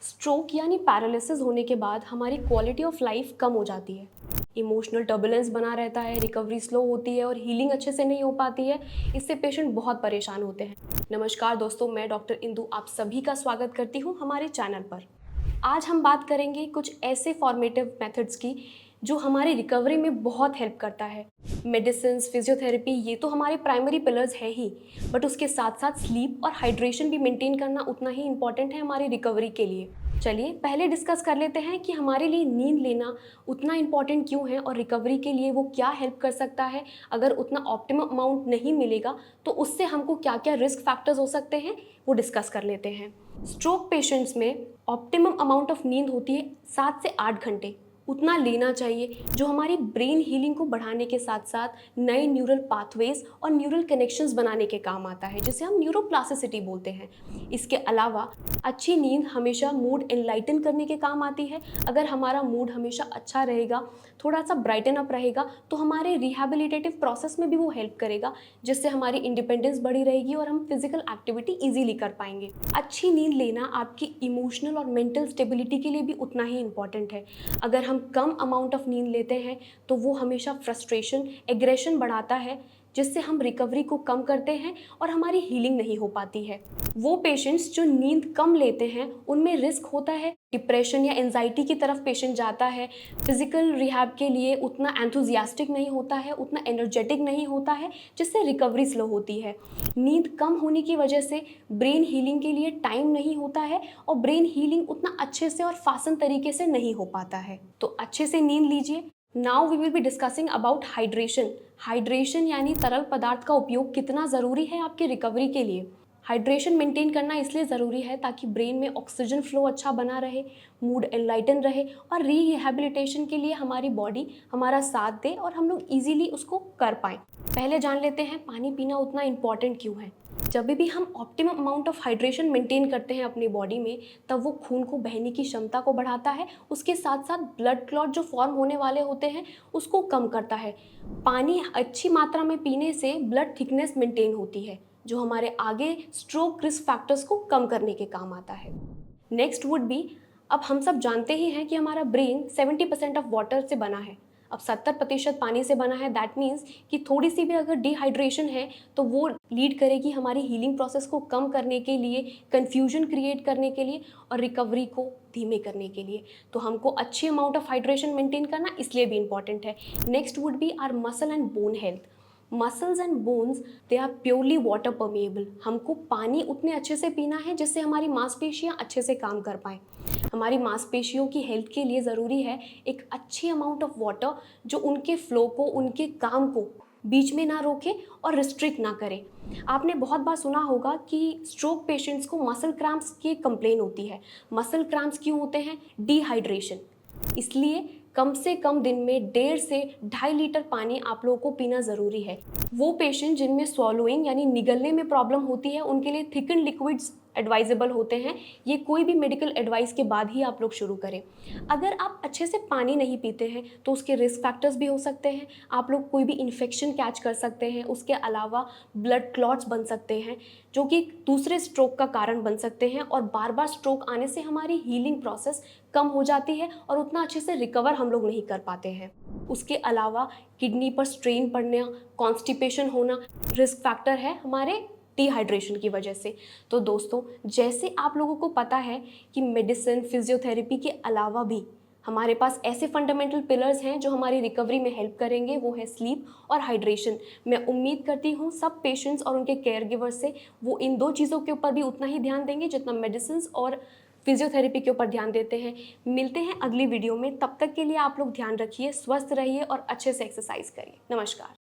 Stroke यानी paralysis होने के बाद हमारी क्वालिटी ऑफ लाइफ कम हो जाती है। इमोशनल टर्बुलेंस बना रहता है, रिकवरी स्लो होती है और हीलिंग अच्छे से नहीं हो पाती है। इससे पेशेंट बहुत परेशान होते हैं। नमस्कार दोस्तों, मैं डॉक्टर इंदु आप सभी का स्वागत करती हूँ हमारे चैनल पर। आज हम बात करेंगे कुछ ऐसे फॉर्मेटिव मेथड्स की जो हमारी रिकवरी में बहुत हेल्प करता है। मेडिसिन, फिजियोथेरेपी ये तो हमारे प्राइमरी पिलर्स है ही, बट उसके साथ साथ स्लीप और हाइड्रेशन भी मेंटेन करना उतना ही इम्पॉर्टेंट है हमारी रिकवरी के लिए। चलिए पहले डिस्कस कर लेते हैं कि हमारे लिए नींद लेना उतना इम्पॉर्टेंट क्यों है और रिकवरी के लिए वो क्या हेल्प कर सकता है। अगर उतना ऑप्टिमम अमाउंट नहीं मिलेगा तो उससे हमको क्या क्या रिस्क फैक्टर्स हो सकते हैं वो डिस्कस कर लेते हैं। स्ट्रोक पेशेंट्स में ऑप्टिमम अमाउंट ऑफ नींद होती है 7 से 8 घंटे। उतना लेना चाहिए जो हमारी ब्रेन हीलिंग को बढ़ाने के साथ साथ नए न्यूरल पाथवेज और न्यूरल कनेक्शंस बनाने के काम आता है, जिसे हम न्यूरोप्लास्टिसिटी बोलते हैं। इसके अलावा अच्छी नींद हमेशा मूड एनलाइटन करने के काम आती है। अगर हमारा मूड हमेशा अच्छा रहेगा, थोड़ा सा ब्राइटन अप रहेगा, तो हमारे रिहैबिलिटेटिव प्रोसेस में भी वो हेल्प करेगा, जिससे हमारी इंडिपेंडेंस बढ़ी रहेगी और हम फिजिकल एक्टिविटी ईजिली कर पाएंगे। अच्छी नींद लेना आपकी इमोशनल और मेंटल स्टेबिलिटी के लिए भी उतना ही इंपॉर्टेंट है। अगर हम कम अमाउंट ऑफ नींद लेते हैं तो वो हमेशा फ्रस्ट्रेशन, एग्रेशन बढ़ाता है, जिससे हम रिकवरी को कम करते हैं और हमारी हीलिंग नहीं हो पाती है। वो पेशेंट्स जो नींद कम लेते हैं उनमें रिस्क होता है डिप्रेशन या एंजाइटी की तरफ पेशेंट जाता है। फिजिकल रिहैब के लिए उतना एंथुजियास्टिक नहीं होता है, उतना एनर्जेटिक नहीं होता है, जिससे रिकवरी स्लो होती है। नींद कम होने की वजह से ब्रेन हीलिंग के लिए टाइम नहीं होता है और ब्रेन हीलिंग उतना अच्छे से और फासन तरीके से नहीं हो पाता है। तो अच्छे से नींद लीजिए। Now we will be discussing about hydration. Hydration यानी तरल पदार्थ का उपयोग कितना ज़रूरी है आपकी रिकवरी के लिए। हाइड्रेशन मेंटेन करना इसलिए ज़रूरी है ताकि ब्रेन में ऑक्सीजन फ्लो अच्छा बना रहे, मूड एनलाइटन रहे और रिहैबिलिटेशन के लिए हमारी बॉडी हमारा साथ दे और हम लोग इजीली उसको कर पाएँ। पहले जान लेते हैं पानी पीना उतना इम्पॉर्टेंट क्यों है। जब भी हम optimum amount of hydration maintain करते हैं अपनी बॉडी में, तब वो खून को बहने की क्षमता को बढ़ाता है। उसके साथ साथ ब्लड क्लॉट जो फॉर्म होने वाले होते हैं उसको कम करता है। पानी अच्छी मात्रा में पीने से ब्लड थिकनेस मेंटेन होती है, जो हमारे आगे स्ट्रोक रिस्क फैक्टर्स को कम करने के काम आता है। नेक्स्ट वुड बी, अब हम सब जानते ही हैं कि हमारा ब्रेन 70% ऑफ वाटर से बना है। अब 70% पानी से बना है। दैट मीन्स कि थोड़ी सी भी अगर डिहाइड्रेशन है तो वो लीड करेगी हमारी हीलिंग प्रोसेस को कम करने के लिए, कन्फ्यूजन क्रिएट करने के लिए और रिकवरी को धीमे करने के लिए। तो हमको अच्छी अमाउंट ऑफ हाइड्रेशन मेंटेन करना इसलिए भी इंपॉर्टेंट है। Next would be our muscle and bone health. Muscles and bones they are purely water permeable. हमको पानी उतने अच्छे से पीना है जिससे हमारी मांसपेशियां अच्छे से काम कर पाएँ। हमारी मांसपेशियों की हेल्थ के लिए ज़रूरी है एक अच्छी अमाउंट ऑफ वाटर, जो उनके फ्लो को, उनके काम को बीच में ना रोके और रिस्ट्रिक्ट ना करे। आपने बहुत बार सुना होगा कि स्ट्रोक पेशेंट्स को मसल क्रैम्प्स की कंप्लेन होती है। मसल क्रैम्प्स क्यों होते हैं? डिहाइड्रेशन। इसलिए कम से कम दिन में 1.5 से 2.5 लीटर पानी आप लोगों को पीना ज़रूरी है। वो पेशेंट जिनमें स्वॉलोइंग यानी निगलने में प्रॉब्लम होती है, उनके लिए थिकन लिक्विड्स एडवाइजेबल होते हैं। ये कोई भी मेडिकल एडवाइस के बाद ही आप लोग शुरू करें। अगर आप अच्छे से पानी नहीं पीते हैं तो उसके रिस्क फैक्टर्स भी हो सकते हैं। आप लोग कोई भी इन्फेक्शन कैच कर सकते हैं। उसके अलावा ब्लड क्लॉट्स बन सकते हैं, जो कि दूसरे स्ट्रोक का कारण बन सकते हैं और बार बार स्ट्रोक आने से हमारी हीलिंग प्रोसेस कम हो जाती है और उतना अच्छे से रिकवर हम लोग नहीं कर पाते हैं। उसके अलावा किडनी पर स्ट्रेन पड़ना, कॉन्स्टिपेशन होना रिस्क फैक्टर है हमारे डिहाइड्रेशन की वजह से। तो दोस्तों, जैसे आप लोगों को पता है कि मेडिसिन, फिजियोथेरेपी के अलावा भी हमारे पास ऐसे फंडामेंटल पिलर्स हैं जो हमारी रिकवरी में हेल्प करेंगे, वो है स्लीप और हाइड्रेशन। मैं उम्मीद करती हूँ सब पेशेंट्स और उनके केयर गिवर्स से वो इन 2 चीज़ों के ऊपर भी उतना ही ध्यान देंगे जितना मेडिसिन और फिजियोथेरेपी के ऊपर ध्यान देते हैं। मिलते हैं अगली वीडियो में। तब तक के लिए आप लोग ध्यान रखिए, स्वस्थ रहिए और अच्छे से एक्सरसाइज करिए। नमस्कार।